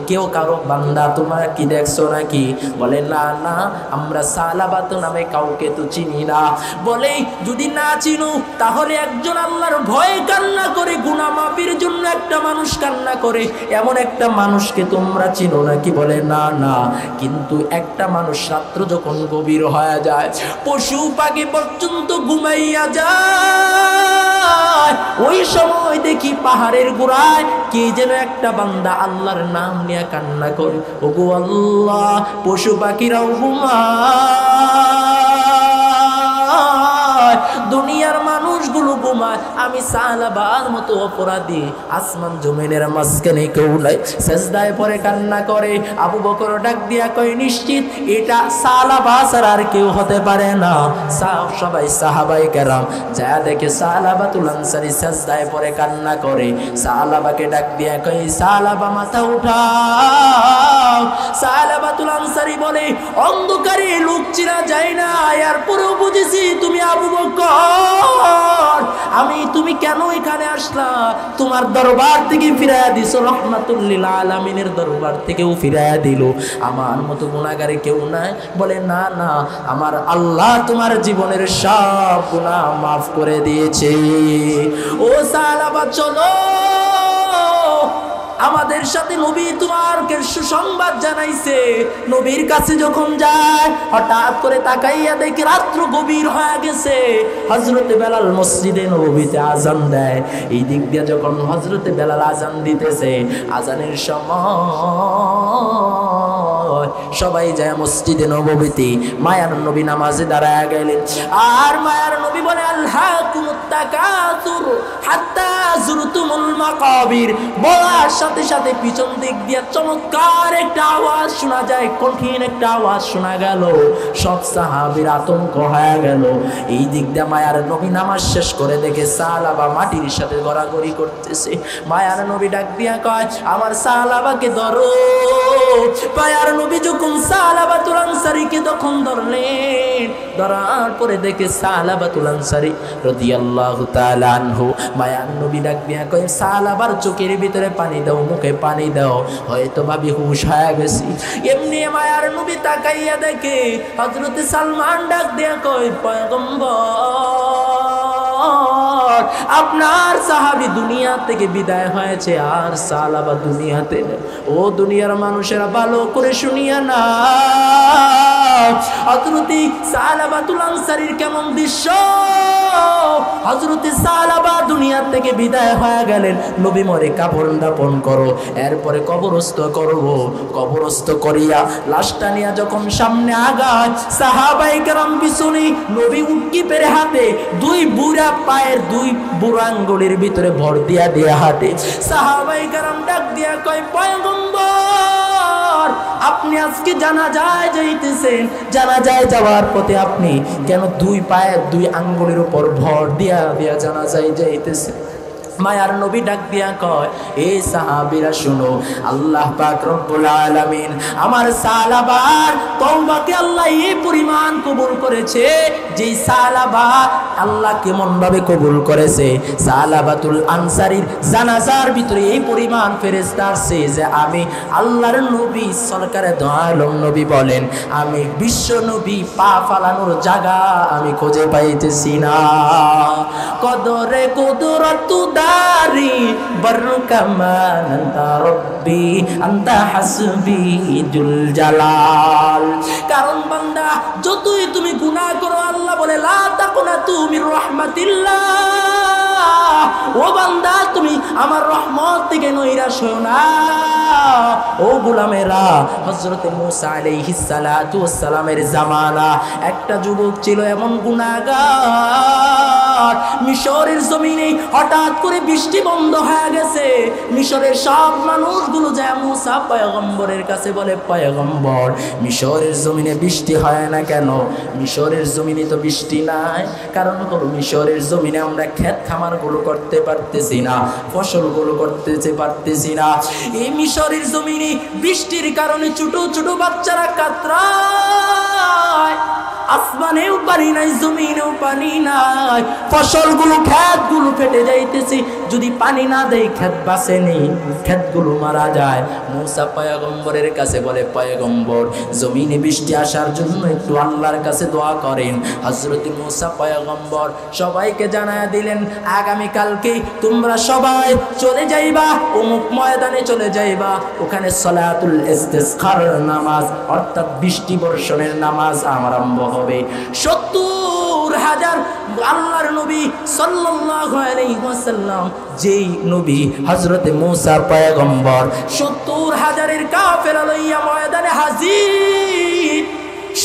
কেউ কারো বান্দা তোমরা কি দেখছো নাকি? বলে, না না, আমরা সালাবা তো নামে কাউকে তো চিনি না। বলে, যদি না চিনো তাহলে একজন আল্লাহর ভয়ে কান্না করে, গুনাহ মাফের জন্য একটা মানুষ কান্না করে, এমন একটা মানুষকে তোমরা চিনো নাকি? বলে, না না, কিন্তু একটা মানুষ রাত্র যখন গভীর হয়ে যায়, পশু পাখি পর্যন্ত ঘুমাইয়া যায়, ওই সময় দেখি পাহাড়ের গোড়ায় কে যেন একটা বান্দা আল্লাহর নাম নিয়ে কান্না করে। ওগো আল্লাহ, পশু পাখিরাও ঘুমায়, দুনিয়ার মানুষগুলো ঘুমায়, আমি সালাবার মতো অপরাধী আসমান জমিনের মাঝখানে কেউ নাই, সেজদায় পরে কান্না করে। আবু বকর ডাক দিয়া কয়, নিশ্চিত এটা সালাবা ছাড়া আর কেউ হতে পারে না। সবাই সাহাবায়ে কেরাম যা দেখে সালাবাতুল আনসারী সেজদায় পরে কান্না করে। সালাবাকে ডাক দিয়া কয়, সালাবা মাথা উঠাও। সালাবাতুল আনসারী বলে, অন্ধকারে লোক চিনা যায় না, এরপরেও বুঝেছি তুমি আবু বকর। আমি তুমি কেন এখানে আসলা? তোমার দরবার থেকে ফিরাইয়া দিছো, রহমাতুল লিল আলামিনের দরবার থেকেও ফিরাইয়া দিল। আমার মতো গুনাহগারে কেউ নাই? বলে না না, আমার আল্লাহ তোমার জীবনের সব গুনাহ মাফ করে দিয়েছে। ও সাহাবা চলো, আমাদের সাথে নবী তোমাকে সুসংবাদ জানাইছে। নবীর কাছে যখন যায়, হঠাৎ করে তাকাইয়া দেখে রাত্র গভীর হয়ে গেছে। হযরতে বেলাল মসজিদে নববীতে আজান দেয়। এই দিক দিয়ে যখন হযরতে বেলাল আজান দিতেছে, আজানের সময় সবাই যায় মসজিদে নববীতে। মায়ার নবী নামাজে দাঁড়ায় গেলেন। আর মায়ার নবী বলে, আলহাকুমুত তাকাসুর হাত্তা যুরতুমুল মাকাবির। বলার সাথে সাথে পিছন দিক দিয়ে চমৎকার একটা আওয়াজ শোনা যায়, কঠিন একটা আওয়াজ শোনা গেল। সব সাহাবীর আতঙ্ক হয়ে গেল। এই দিক দিয়ে মায়ার নবী নামাজ শেষ করে দেখে সাহাবা মাটির সাথে গড়াগড়ি করতেছে। মায়ার নবী ডাক দিয়া কয়, আমার সাহাবাকে ধরো। মায়ার নবী যখন সাহাবাতুল আনসারীকে তখন ধরলেন, ধরার পরে দেখে সাহাবাতুল আনসারী রাদিয়াল্লাহু তাআলা আনহু। মায়ার নবী ডাক দিয়া কয়, সাহাবার চোখের ভিতরে পানি দাও, মুখে পানি দাও, হয়তো ভাবি হুঁশ হয়ে গেছি। এমনি মায়ার নবী তাকাইয়া দেখে হযরতে সালমান ডাক দিয়া কয়, পয়গম্বর, আপনার সাহাবী দুনিয়া থেকে বিদায় হয়েছে, আর সাহাবা দুনিয়াতে নেই। ও দুনিয়ার মানুষেরা ভালো করে শুনিয়া না, হযরতে সাহাবাতুল আনসারীর কেমন দৃশ্য। হযরতে সাহাবা দুনিয়া থেকে বিদায় হয়ে গেলেন। নবী মরে কাফন দাপন করো, এরপরে কবরস্থ করব। কবরস্থ করিয়া লাশটা নিয়ে যখন সামনে আগায়, সাহাবায়ে কেরাম পিছনে, নবী উটকি পেরে হাতে, দুই বুড়া পায়ের দুই বুড়া আঙ্গুলের ভিতরে ভর দিয়া দিয়া হাঁটে। সাহাবায়ে কেরাম ডাক দিয়া কয়, পয়গম্বর, আপনি আজকে জানাজায় যাইতেছেন, জানাজায় যাওয়ার পথে আপনি কেন দুই পায়ের দুই আঙ্গুলের উপর ভর দিয়া দিয়া জানাজায় যাইতেছেন? মায়ার নবী ডাক দিয়া কয়, এ সাহাবীরা শুনো, আল্লাহ পাক রব্বুল আলামিন আমার সাহাবার তওবাকে আল্লাহ এই পরিমাণ কবুল করেছে, যেই সাহাবা আল্লাহ কেমন ভাবে কবুল করেছে। সাহাবাতুল আনসারীর জানাজার ভিতরে এই পরিমাণ ফেরেশতা আসছে যে আমি আল্লাহর নবী সরকারে দো আলম নবী বলেন, আমি বিশ্ব নবী পা ফালানোর জায়গা আমি খুঁজে পাইতেছি না। কদরে কুদরত দারি বরকামান আনতা রব্বি আনতা হাসবি জুল জালাল। কারণ বান্দা যতই তুমি গুনাহ করো, আল্লাহ বলে লা তাকুনাতু মির রাহমাতিল্লাহ। ও বান্দা, তুমি আমার রহমত থেকে নৈরাশ হও না। ও গোলামেরা, হযরতে মূসা আলাইহিস সালাতু ওয়াস সালামের জামানা একটা যুবক ছিল এমন গুনাহগার। মিশরের জমিনে হঠাৎ করে বৃষ্টি বন্ধ হয়ে গেছে। মিশরের সব মানুষগুলো যায় মূসা পয়গম্বরের কাছে বলে, পয়গম্বর, মিশরের জমিনে বৃষ্টি হয় না কেন? মিশরের জমিনে তো বৃষ্টি নাই। কারণ হলো মিশরের জমিনে আমরা ক্ষেত খামারগুলো করতে পারতেছি না, ফসলগুলো করতে পারতেছি না। এই মিশরের জমিনে বৃষ্টির কারণে ছোট ছোট বাচ্চারা কাতরায়। আসমানেও পানি নাই, জমিনেও পানি নাই, ফসলগুলো ক্ষেতগুলো ফেটে যাইতেছে। যদি পানি না দেয় ক্ষেত বাঁচে নেই, ক্ষেতগুলো মারা যায়। মূসা পয়গম্বরের কাছে বলে, পয়গম্বর, জমিনে বৃষ্টি আসার জন্য একটু আল্লাহর কাছে দোয়া করেন। হযরত মূসা পয়গম্বর সবাইকে জানায়া দিলেন, আগামীকালকে তোমরা সবাই চলে যাইবা অমুক ময়দানে চলে যাইবা, ওখানে সালাতুল ইস্তিসকার নামাজ অর্থাৎ বৃষ্টি বর্ষণের নামাজ আরম্ভ হবে। 70,000 আল্লাহর নবী সাল্লাল্লাহু আলাইহি ওয়াসাল্লাম, যেই নবী হযরতে মূসা পয়গম্বর 70,000-এর কাফেলা লইয়া ময়দানে হাজির।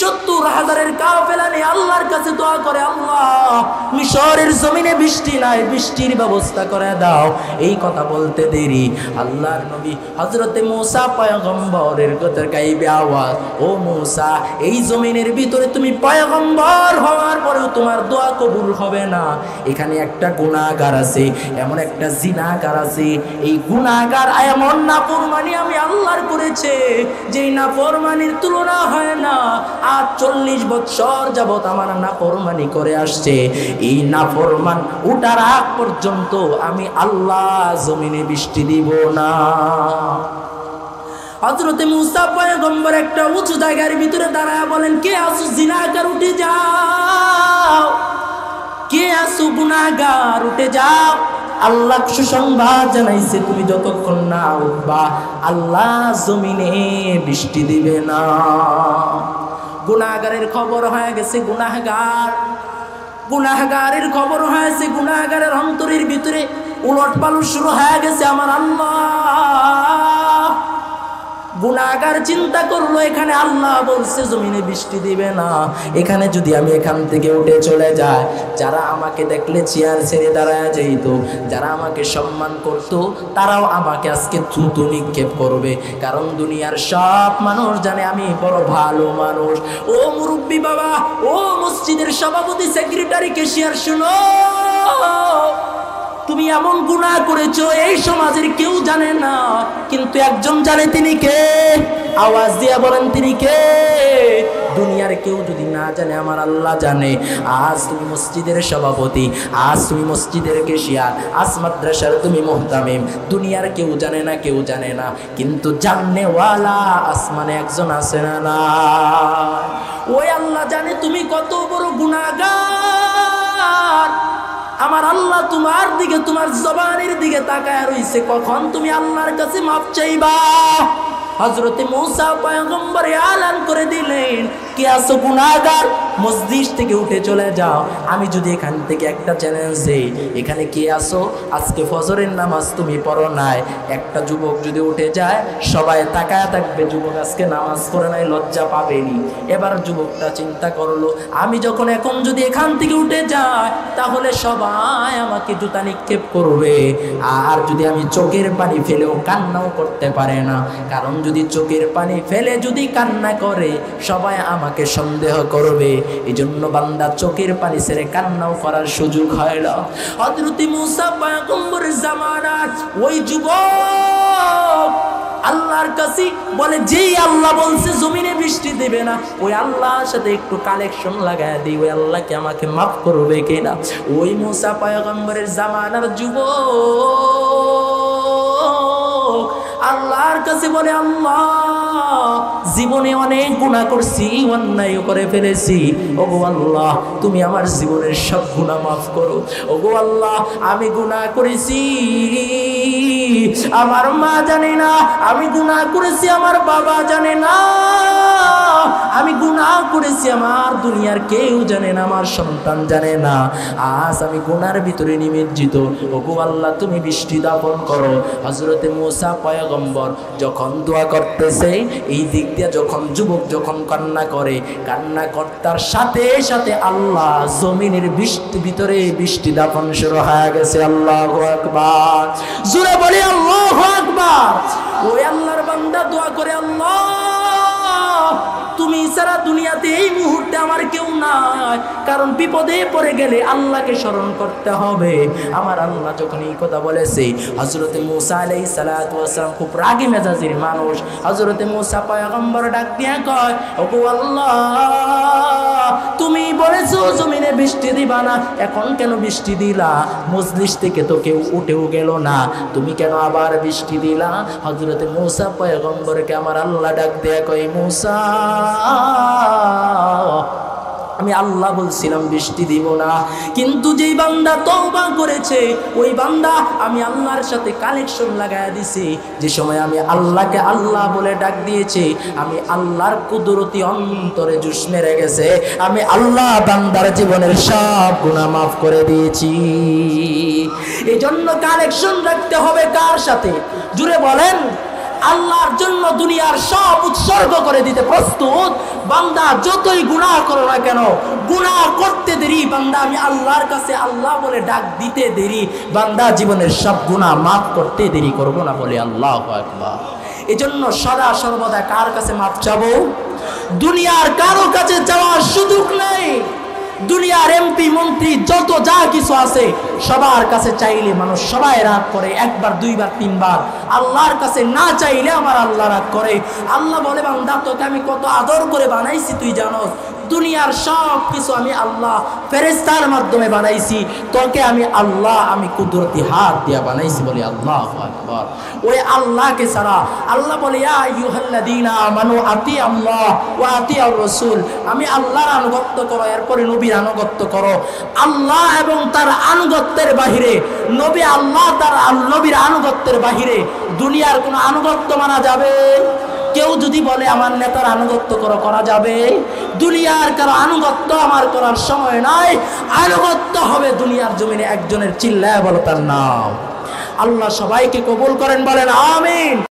70,000-এর কাফেলা নিয়ে আল্লাহর কাছে দোয়া করে, আল্লাহ, মিশরের জমিনে বৃষ্টি নাই, বৃষ্টির ব্যবস্থা করে দাও। এই কথা বলতে দেরি আল্লাহর নবী হযরতে মূসা পয়গম্বরের কথা গাইবে আওয়াজ, ও মূসা, এই জমিনের ভিতরে তুমি পয়গম্বর হওয়ার পরেও তোমার দোয়া কবুল হবে না। এখানে একটা গুনাহগার আছে, এমন একটা জিনাগার আছে। এই গুনাহগার এমন নাফরমানি আমি আল্লাহর করেছে, যেই নাফরমানির তুলনা হয় না। আজ 40 বছর যাবত আমার নাফরমানি করে আসছে, এই নাফরমান উঠার আগ পর্যন্ত আমি আল্লাহ জমিনে বৃষ্টি দিব না। হযরতে মূসা পয়গম্বর একটা উঁচু জায়গার ভিতরে দাঁড়ায় বলেন, কে আছো জিনাকার উঠে যাও, কে আছো গুনাহগার উঠে যাও। আল্লাহ সুসংবাদ জানাইছে, তুমি যতক্ষণ না উঠবা আল্লাহ জমিনে বৃষ্টি দিবে না। গুনাহগারের খবর হয়ে গেছে, গুনাহগারের খবর হয়েছে, গুনাহগারের অন্তরের ভিতরে উলটপালট শুরু হয়ে গেছে। আমার আল্লাহ, গুনাহগার চিন্তা করলো এখানে আল্লাহ বলছে জমিনে বৃষ্টি দিবে না, এখানে যদি আমি এখান থেকে উঠে চলে যাই, যারা আমাকে দেখলে চেয়ার ছেড়ে দাঁড়ায় যাইতো, যারা আমাকে সম্মান করত, তারাও আমাকে আজকে থুতু নিক্ষেপ করবে। কারণ দুনিয়ার সব মানুষ জানে আমি বড় ভালো মানুষ। ও মুরব্বী বাবা, ও মসজিদের সভাপতি, সেক্রেটারি, ক্যাশিয়ার, শুনো, তুমি এমন গুনাহ করেছো এই সমাজের কেউ জানে না, কিন্তু একজন জানে। তিনি কে? আওয়াজ দিয়ে বলেন, তিনি কে? দুনিয়ার কেউ যদি না জানে, আমার আল্লাহ জানে। আজ তুমি মসজিদের সভাপতি, আজ তুমি মসজিদের ক্যাশিয়ার, আজ মাদ্রাসার তুমি মুহতামিম, দুনিয়ার কেউ জানে না, কেউ জানে না, কিন্তু জাননেওয়ালা আসমানে একজন আছে না? না, ওই আল্লাহ জানে তুমি কত বড় গুনাহগার। আমার আল্লাহ তোমার দিকে, তোমার জবানের দিকে তাকায় রইছে, কখন তুমি আল্লাহর কাছে মাফ চাইবা। হযরতে মূসা পয়গম্বর এলান করে দিলেন, কে আছো গুনাহগার, মসজিদ থেকে উঠে চলে যাও। আমি যদি এখান থেকে একটা চ্যালেঞ্জ দেই, এখানে কে আছো, আজকে ফজরের নামাজ তুমি পড়ো নাই, একটা যুবক যদি উঠে যায় সবাই তাকায় থাকবে, যুবক আজকে নামাজ পড়ে নাই, লজ্জা পাবেনি। এবার যুবকটা চিন্তা করলো, আমি যখন এখন যদি এখান থেকে উঠে যাই তাহলে সবাই আমাকে জুতা নিক্ষেপ করবে, আর যদি আমি চোখের পানি ফেলেও কান্নাও করতে পারে না, কারণ যদি চোখের পানি ফেলে যদি কান্না করে সবাই আমাকে সন্দেহ করবে। এই জন্য বান্দা চোখের পানি ছেড়ে কান্নাও করার সুযোগ হয় না। হযরতে মূসা পয়গম্বরের জামানার ওই যুবক আল্লাহর কাছে বলে, যেই আল্লাহ বলছে জমিনে বৃষ্টি দেবে না, ওই আল্লাহর সাথে একটু কালেকশন লাগায় দিই, ওই আল্লাহকে আমাকে মাফ করবে কিনা। ওই মূসা পয়গম্বরের জামানার যুবক আল্লাহর কাছে বলে, আল্লাহ জীবনে অনেক গুনাহ করছি, অন্যায় করে ফেলেছি, ওগো আল্লাহ তুমি আমার জীবনের সব গুনাহ মাফ করো। ওগো আল্লাহ আমি গুনাহ করেছি, আমার মা জানে না, আমি গুনাহ করেছি, আমার বাবা জানে না, আমি গুনাহ করেছি, আমার দুনিয়ার কেউ জানে না, আমার সন্তান জানে না, আজ আমি গুনার ভিতরে নিমজ্জিত। ওগো আল্লাহ তুমি বৃষ্টি দাপন করো। হযরতে মূসা পয়গম্বর যখন দোয়া করতেছে, এই দিক দিয়ে যখন যুবক যখন কান্না করে, কান্না করতার সাথে সাথে আল্লাহ জমিনের বৃষ্টি ভিতরে বৃষ্টি দাপন শুরু হয়ে গেছে। আল্লাহু আকবার, জোরে বলি আল্লাহু আকবার। ওই আল্লাহর বান্দা দোয়া করে, আল্লাহ তুমি ছাড়া দুনিয়াতে এই মুহূর্তে আমার কেউ নাই, কারণ বিপদে পড়ে গেলে আল্লাহকে স্মরণ করতে হবে। আমার আল্লাহ যখন এই কথা বলেছে, হযরতে মূসা আলাইহিস সালাতু ওয়াস সালাম খুব রাগী মেজাজের মানুষ। হযরতে মূসা পয়গম্বর ডাক দিয়া কয়, ওগো আল্লাহ তুমি বলেছো জমিনে বৃষ্টি দিবা না, এখন কেন বৃষ্টি দিলা? মজলিস থেকে তো কেউ উঠেও গেল না, তুমি কেন আবার বৃষ্টি দিলা? হযরতে মূসা পয়গম্বরকে আমার আল্লাহ ডাক দিয়া কয়, মূসা আমি আল্লাহ বলছিলাম বৃষ্টি দিব না, কিন্তু যেই বান্দা তওবা করেছে ওই বান্দা আমি আল্লাহর সাথে কানেকশন লাগায়া দিছি। যে সময় আমি আল্লাহকে আল্লাহ বলে ডাক দিয়েছি, আমি আল্লাহর কুদরতি অন্তরে জুস মেরে গেছে, আমি আল্লাহ বান্দার জীবনের সব গুনাহ মাফ করে দিয়েছি। এই জন্য কানেকশন রাখতে হবে কার সাথে? জুড়ে বলেন। আল্লাহর জন্য দুনিয়ার সব উৎসর্গ করে দিতে প্রস্তুত। বান্দা যতই গুনাহ করো না কেন, গুনাহ করতে দেরি, বান্দা আমি আল্লাহর কাছে আল্লাহ বলে ডাক দিতে দেরি, বান্দা জীবনের সব গুনাহ মাফ করতে দেরি করবো না, বলে আল্লাহু আকবার। এই জন্য সদা সর্বদা কার কাছে মাফ চাবো? দুনিয়ার কারো কাছে যাওয়ার সুযোগ নেই। দুনিয়ার এমপি মন্ত্রী যত যা কিছু আছে সবার কাছে চাইলে মানুষ সবাই রাগ করে, একবার দুইবার তিনবার। আল্লাহর কাছে না চাইলে আমার আল্লাহ রাগ করে। আল্লাহ বলে, বান্দা তোকে আমি কত আদর করে বানাইছি তুই জানোস? দুনিয়ার সব কিছু আমি আল্লাহ ফেরেশতার মাধ্যমে বানাইছি, তোকে আমি আল্লাহ আমি কুদরতি হাত দিয়া বানাইছি। বলি আল্লাহু আকবার। ওই আল্লাহকে ছাড়া আল্লাহ বলে, ইয়া আইয়ুহাল্লাযীনা আমানু আতিউল্লাহ ওয়া আতিউর রাসূল, আমি আল্লাহর আনুগত্য করো, এরপরে নবীর আনুগত্য করো। আল্লাহ এবং তার আনুগত্যের বাহিরে, নবী আল্লাহ তার নবীর আনুগত্যের বাহিরে দুনিয়ার কোনো আনুগত্য মানা যাবে? কেউ যদি বলে আমার নেতার আনুগত্য করো, করা যাবে? দুনিয়ার কারো আনুগত্য আমার করার সময় নাই। আনুগত্য হবে দুনিয়ার জমিনে একজনের, চিল্লায় বলো তার নাম। আল্লাহ সবাইকে কবুল করেন, বলেন আমিন।